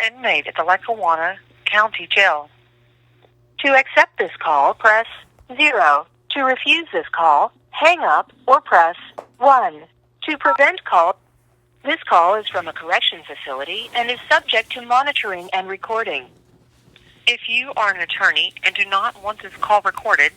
inmate at the Lackawanna County Jail. To accept this call, press 0. To refuse this call, hang up or press 1. To prevent call, this call is from a correction facility and is subject to monitoring and recording. If you are an attorney and do not want this call recorded,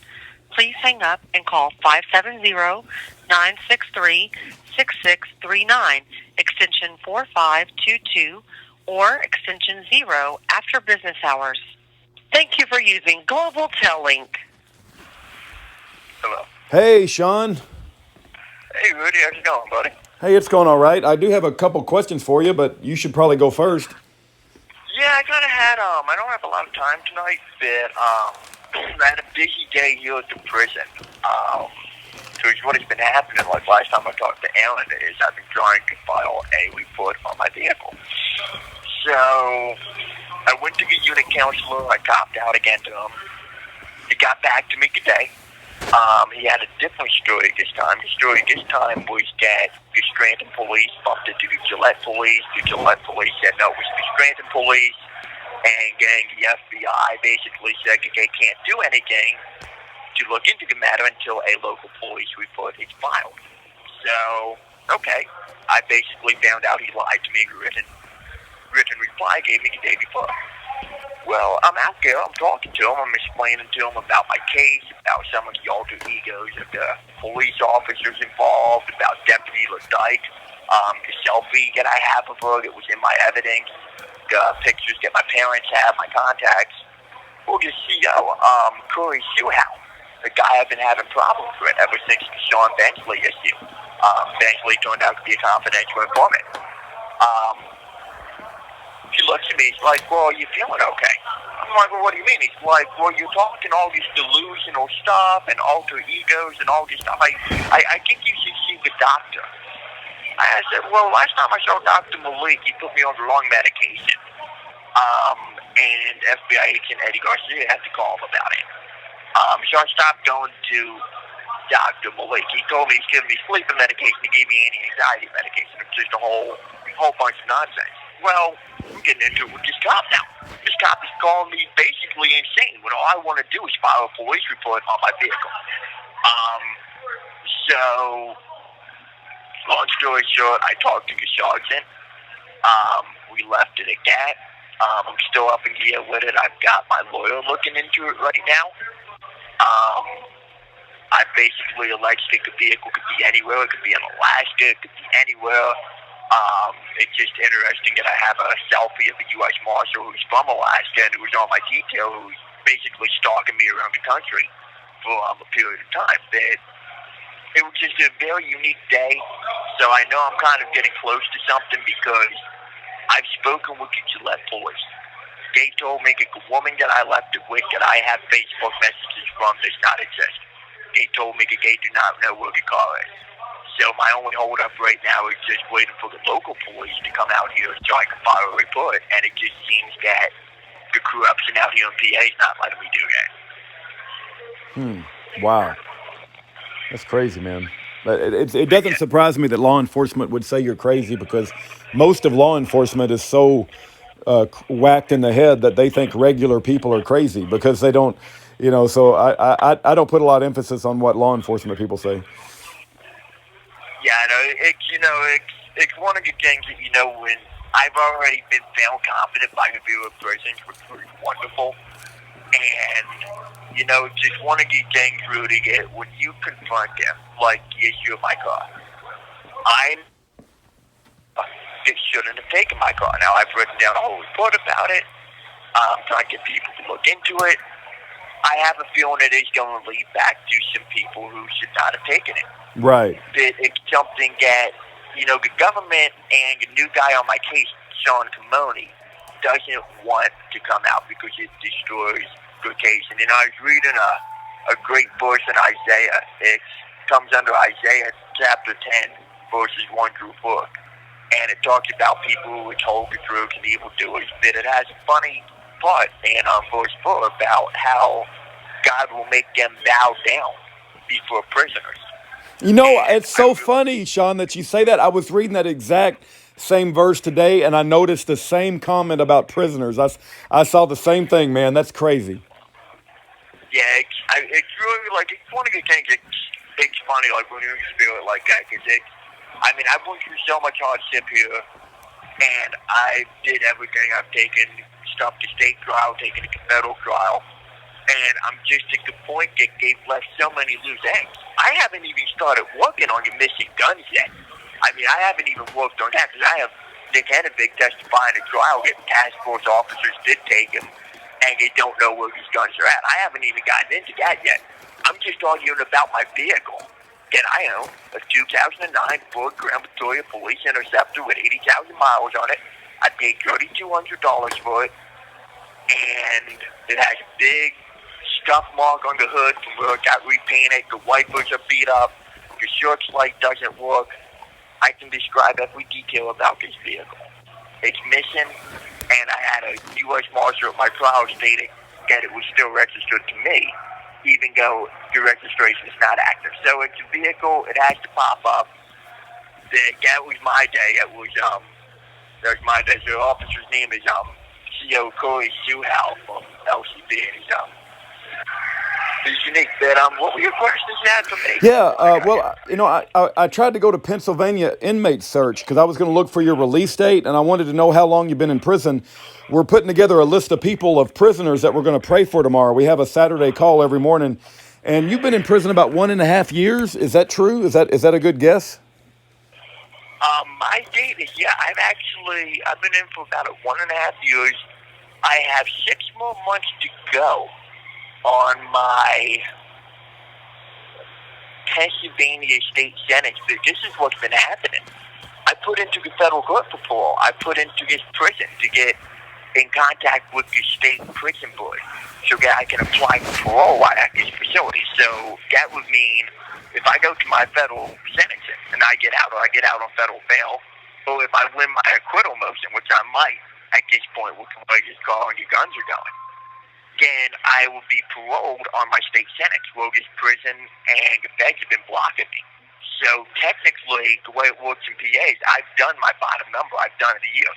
please hang up and call 570-963-6639, extension 4522, or extension 0 after business hours. Thank you for using Global Tel-Link. Hello. Hey, Shawn. Hey, Rudy. How's it going, buddy? Hey, it's going all right. I do have a couple questions for you, but you should probably go first. Yeah, I kind of had, I don't have a lot of time tonight, but, I had a busy day here at the prison. So what has been happening, like last time I talked to Alan, is I've been trying to file a report on my vehicle. So, I went to the unit counselor, I copped out again to him. He got back to me today. He had a different story this time. The story this time was that the Scranton police bumped into the Gillette police. The Gillette police said no, it was the Scranton police. And gang, the FBI basically said that they can't do anything to look into the matter until a local police report is filed. So, okay. I basically found out he lied to me in a written reply gave me the day before. Well, I'm out there, I'm talking to him, I'm explaining to him about my case, about some of the alter egos of the police officers involved, about Deputy LaDyke, the selfie that I have of her that was in my evidence, the pictures that my parents have, my contacts. Well, the CO, Corey Sewhow, the guy I've been having problems with ever since the Shawn Benchley issue. Benchley turned out to be a confidential informant. He looks at me, he's like, well, are you feeling okay? I'm like, well, what do you mean? He's like, well, you're talking all this delusional stuff and alter egos and all this stuff. I think you should see the doctor. I said, well, last time I saw Dr. Malik, he put me on the wrong medication. And FBI agent Eddie Garcia had to call him about it. So I stopped going to Dr. Malik. He told me he's giving me sleeping medication. He gave me anti-anxiety medication. It's just a whole bunch of nonsense. Well, I'm getting into it with this cop now. This cop is calling me basically insane when all I want to do is file a police report on my vehicle. So, long story short, I talked to the sergeant. We left it at that. I'm still up in gear with it. I've got my lawyer looking into it right now. I basically alleged the vehicle could be anywhere. It could be in Alaska. It could be anywhere. It's just interesting that I have a selfie of a U.S. Marshal who's from Alaska and who was on my detail, who's basically stalking me around the country for a period of time. But it was just a very unique day, so I know I'm kind of getting close to something because I've spoken with the Gillette police. They told me that the woman that I left it with, that I have Facebook messages from, does not exist. They told me that they do not know where the car is. So my only hold-up right now is just waiting for the local police to come out here so I can file a report. And it just seems that the corruption out here in PA is not letting me do that. Wow. That's crazy, man. But it doesn't surprise me that law enforcement would say you're crazy because most of law enforcement is so whacked in the head that they think regular people are crazy because they don't, so I don't put a lot of emphasis on what law enforcement people say. Yeah, I know. It's one of the things that, when I've already been found confident by the Bureau of Prisons, which was wonderful. And, it's just one of the things, Rudy, that when you confront them, like the issue of my car, I shouldn't have taken my car. Now, I've written down a whole report about it. I'm trying to get people to look into it. I have a feeling it is going to lead back to some people who should not have taken it. Right. But it's something that, the government and the new guy on my case, Shawn, doesn't want to come out because it destroys the case. And I was reading a great verse in Isaiah. It comes under Isaiah chapter 10, verses 1 through 4. And it talks about people who are told the truth and evildoers. But it has a funny part in verse 4 about how God will make them bow down before prisoners. It's so funny, Shawn, that you say that. I was reading that exact same verse today, and I noticed the same comment about prisoners. I saw the same thing, man. That's crazy. Yeah, it's really like it's one of the things. It's funny, like when you feel it like that, because I mean, I've went through so much hardship here, and I did everything. I've taken stuff to state trial, taken it to federal trial, and I'm just at the point that they've left so many loose ends. I haven't even started working on the missing guns yet. I mean, I haven't even worked on that because I have Dick Hennevick testifying at trial that task force officers did take him, and they don't know where these guns are at. I haven't even gotten into that yet. I'm just arguing about my vehicle that I own, a 2009 Ford Grand Victoria Police Interceptor with 80,000 miles on it. I paid $3,200 for it, and it has a big scuff mark on the hood from where it got repainted. The wipers are beat up. The searchlight doesn't work. I can describe every detail about this vehicle. It's missing, and I had a U.S. Marshal at my trial stating that it was still registered to me, even though the registration is not active. So it's a vehicle, it has to pop up. That was my day. That was my day. The officer's name is C.O. Corey Suhal from LCB, and he's unique. But what were your questions you had for me? Yeah, well, you know, I tried to go to Pennsylvania inmate search because I was going to look for your release date, and I wanted to know how long you've been in prison. We're putting together a list of people, of prisoners that we're going to pray for tomorrow. We have a Saturday call every morning, and you've been in prison about 1.5 years. Is that true? Is that a good guess? My date is, I've been in for about 1.5 years. I have 6 more months to go on my Pennsylvania State Senate. This is what's been happening. I put into the federal court for parole. I put into this prison to get in contact with the state prison board so that I can apply for parole at this facility. So that would mean if I go to my federal sentencing and I get out, or I get out on federal bail, or if I win my acquittal motion, which I might at this point with the way this car and your guns are going, then I will be paroled on my state sentence. Rogue's prison and the feds have been blocking me. So technically, the way it works in PA is I've done my bottom number. I've done it a year.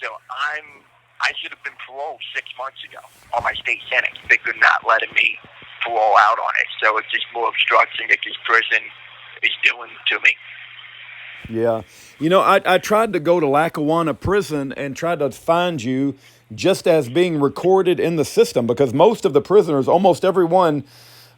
So I should have been paroled 6 months ago on my state sentence. They could not let me parole out on it. So it's just more obstruction that this prison is doing to me. Yeah. You know, I tried to go to Lackawanna Prison and tried to find you just as being recorded in the system because most of the prisoners, almost everyone,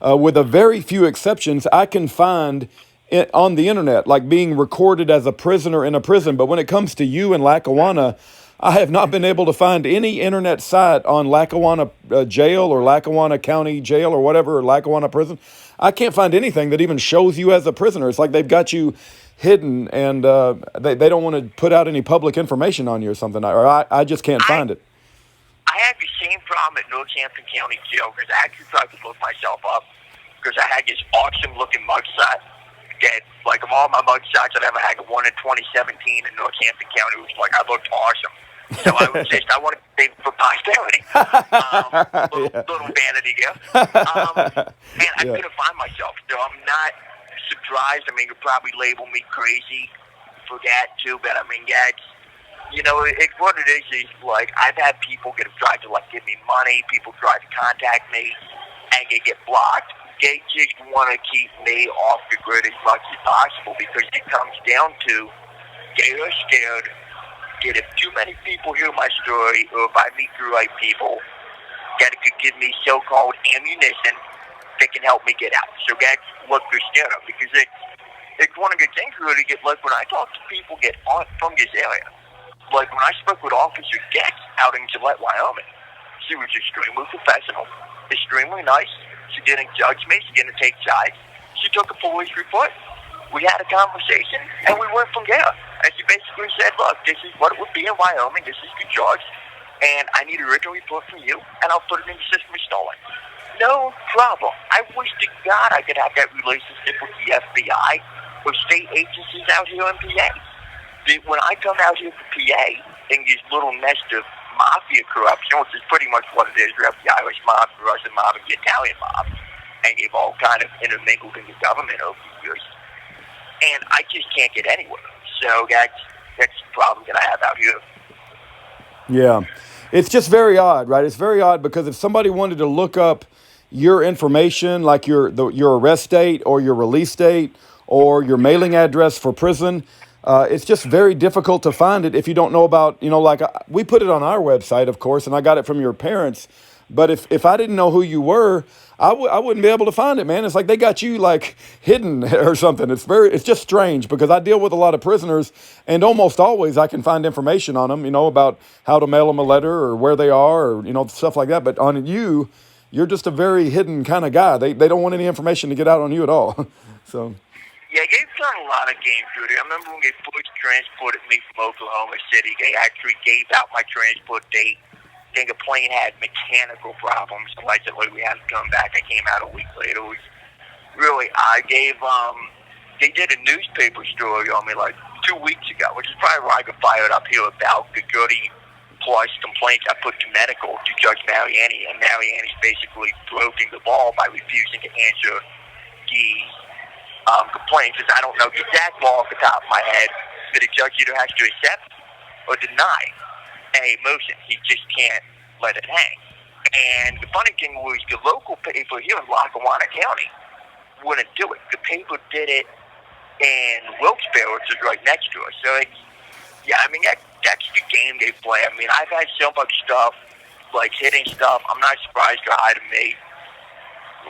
with a very few exceptions, I can find it on the internet, like being recorded as a prisoner in a prison. But when it comes to you in Lackawanna, I have not been able to find any internet site on Lackawanna Jail or Lackawanna County Jail or whatever, or Lackawanna Prison. I can't find anything that even shows you as a prisoner. It's like they've got you hidden and they don't want to put out any public information on you or something, or I just can't find it. I had the same problem at Northampton County Jail because I actually tried to look myself up because I had this awesome-looking mugshot that, like, of all my mugshots I've ever had, the one in 2017 in Northampton County was like, I looked awesome. So I wanted to save it for posterity. Little vanity gift. And I couldn't find myself, so I'm not surprised. I mean, you'll probably label me crazy for that, too, but I mean, that's, you know, it's what it is like, I've had people that have tried to, like, give me money, people try to contact me, and they get blocked. They just want to keep me off the grid as much as possible because it comes down to they are scared that if too many people hear my story, or if I meet the right people, that it could give me so-called ammunition that can help me get out. So that's what they're scared of because it's one of the things really get, like, when I talk to people that aren't from this area, like when I spoke with Officer Getz out in Gillette, Wyoming, she was extremely professional, extremely nice. She didn't judge me. She didn't take sides. She took a police report. We had a conversation, and we went from there. And she basically said, look, this is what it would be in Wyoming. This is the charge, and I need a written report from you, and I'll put it in the system as stolen. No problem. I wish to God I could have that relationship with the FBI or state agencies out here in PA. When I come out here for PA in this little nest of mafia corruption, which is pretty much what it is, you have the Irish mob, the Russian mob, and the Italian mob, and they've all kind of intermingled in the government over the years. And I just can't get anywhere. So that's That's the problem that I have out here. Yeah. It's just very odd, right? It's very odd because if somebody wanted to look up your information, like your arrest date or your release date or your mailing address for prison, it's just very difficult to find it if you don't know about, like we put it on our website, of course, and I got it from your parents. But if I didn't know who you were, I wouldn't be able to find it, man. It's like they got you like hidden or something. It's just strange because I deal with a lot of prisoners, and almost always I can find information on them, about how to mail them a letter or where they are, or stuff like that. But on you, you're just a very hidden kind of guy. They don't want any information to get out on you at all. So. Yeah, they've done a lot of game duty. I remember when they first transported me from Oklahoma City, they actually gave out my transport date. I think a plane had mechanical problems. Allegedly, we had to come back. I came out a week later. It was really, they did a newspaper story on me like 2 weeks ago, which is probably why I got fired up here about the 30-plus complaints I put to medical to Judge Mariani, and Mariani's basically broken the ball by refusing to answer the complaints. I don't know the exact law off the top of my head, but a judge either has to accept or deny a motion. He just can't let it hang. And the funny thing was the local paper here in Lackawanna County wouldn't do it. The paper did it in Wilkes-Barre, which is right next to us. So, that's the game they play. I mean, I've had so much stuff, like hitting stuff. I'm not surprised they're hiding me.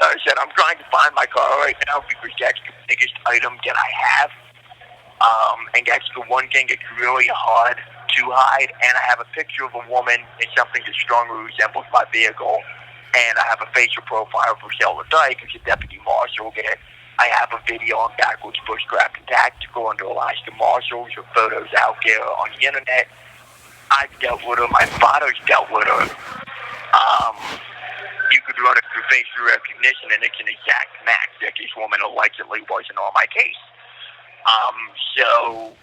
Like I said, I'm trying to find my car right now because that's the biggest item that I have. And that's the one thing that's really hard to hide. And I have a picture of a woman in something that strongly resembles my vehicle. And I have a facial profile for Sheldon Dyke, who's a deputy marshal there. I have a video on backwards bushcraft and tactical under Alaska Marshals with photos out there on the internet. I've dealt with her. My father's dealt with her. You could run it through facial recognition, and it's an exact match that this woman allegedly wasn't on my case. So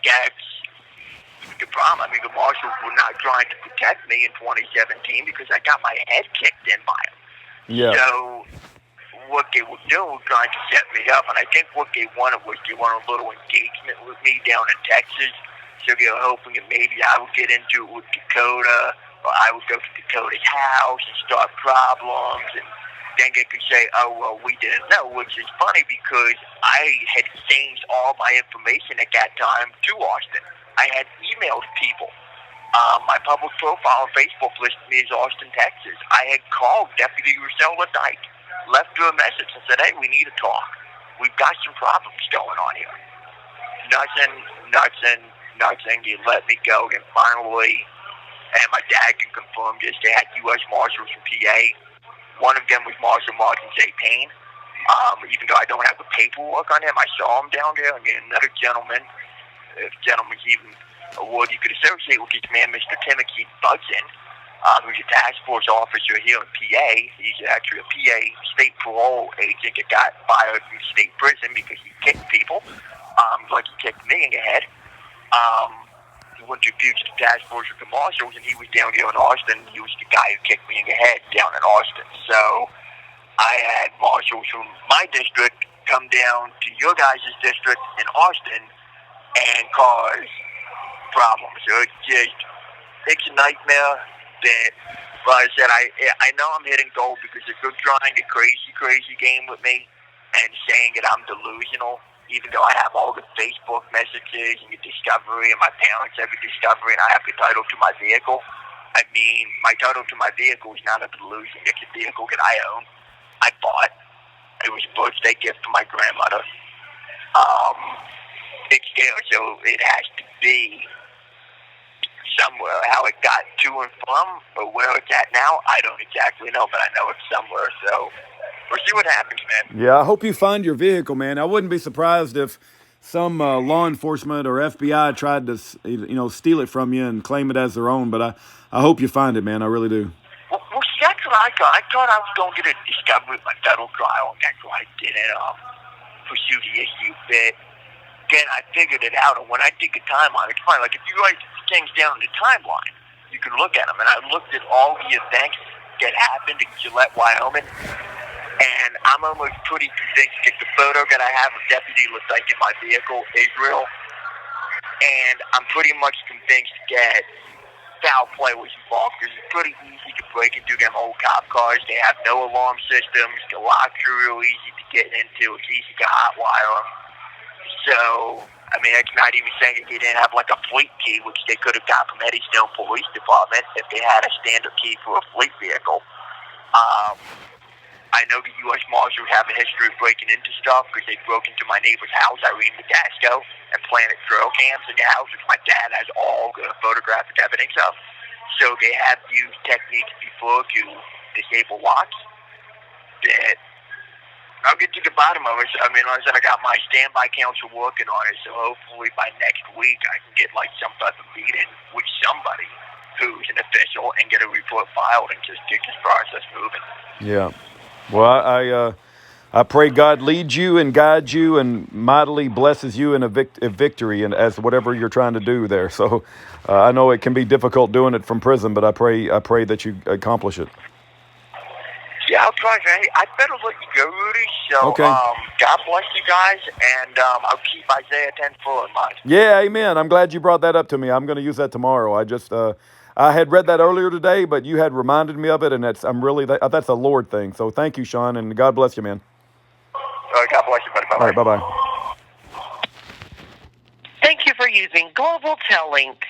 that's the problem. I mean, the marshals were not trying to protect me in 2017 because I got my head kicked in by them. Yeah. So what they were doing was trying to set me up, and I think what they wanted was they wanted a little engagement with me down in Texas. So they were hoping that maybe I would get into it with Dakota, or I would go to Dakota's house and start problems, and then they could say, oh, well, we didn't know, which is funny because I had changed all my information at that time to Austin. I had emailed people. My public profile on Facebook listed me as Austin, Texas. I had called Deputy Rossella Dyke, left her a message and said, hey, we need to talk. We've got some problems going on here. Nothing. They let me go. And finally, and my dad can confirm this, they had U.S. Marshals from PA. One of them was Marshal Martin J. Payne. Even though I don't have the paperwork on him, I saw him down there. And then another gentleman, if gentleman's even a word you could associate with this man, Mr. Timothy Budson, who's a task force officer here in PA. He's actually a PA state parole agent that got fired from state prison because he kicked people, like he kicked me in the head. He went to fugitive task force with the marshals, and he was down here in Austin. He was the guy who kicked me in the head down in Austin. So I had marshals from my district come down to your guys' district in Austin and cause problems. So it's a nightmare. That, like I said, I know I'm hitting gold because if they're trying a crazy game with me and saying that I'm delusional, even though I have all the Facebook messages and the discovery, and my parents have the discovery, and I have the title to my vehicle. I mean, my title to my vehicle is not a delusion. It's a vehicle that I own. I bought. It was a birthday gift from my grandmother. It's there, so it has to be somewhere. How it got to and from, or where it's at now, I don't exactly know, but I know it's somewhere. So we'll see what happens, man. Yeah, I hope you find your vehicle, man. I wouldn't be surprised if some law enforcement or FBI tried to, steal it from you and claim it as their own. But I hope you find it, man. I really do. Well, see, that's what I thought. I thought I was going to get a discovery with my federal trial, and that's why I didn't pursue the issue. But then I figured it out, and when I did the timeline, it's fine. Like, if you write things down in the timeline, you can look at them. And I looked at all the events that happened in Gillette, Wyoming, and I'm almost pretty convinced that the photo that I have of Deputy Lasike in my vehicle is real. and I'm pretty much convinced that foul play was involved because it's pretty easy to break into them old cop cars. They have no alarm systems. The locks are real easy to get into. It's easy to hotwire them. So, I mean, that's not even saying that they didn't have like a fleet key, which they could have got from Eddystone Police Department if they had a standard key for a fleet vehicle. I know the U.S. Marshals have a history of breaking into stuff because they broke into my neighbor's house, Irene Modasto, and planted trail cams in the house, which my dad has all the photographic evidence of. So they have used techniques before to disable locks that I'll get to the bottom of it. I mean, like I said, I got my standby counsel working on it, so hopefully by next week I can get like some type of meeting with somebody who's an official and get a report filed and just get this process moving. Yeah. Well, I pray God leads you and guides you and mightily blesses you in a victory and as whatever you're trying to do there. So I know it can be difficult doing it from prison, but I pray that you accomplish it. Yeah, I'll try. I better let you go, Rudy. So, Okay. God bless you guys, and I'll keep Isaiah 10:4 in mind. Yeah, amen. I'm glad you brought that up to me. I'm going to use that tomorrow. I had read that earlier today, but you had reminded me of it, and that's a Lord thing. So thank you, Shawn, and God bless you, man. All right, God bless you, buddy. Bye-bye. All right, bye-bye. Thank you for using Global Tel Link.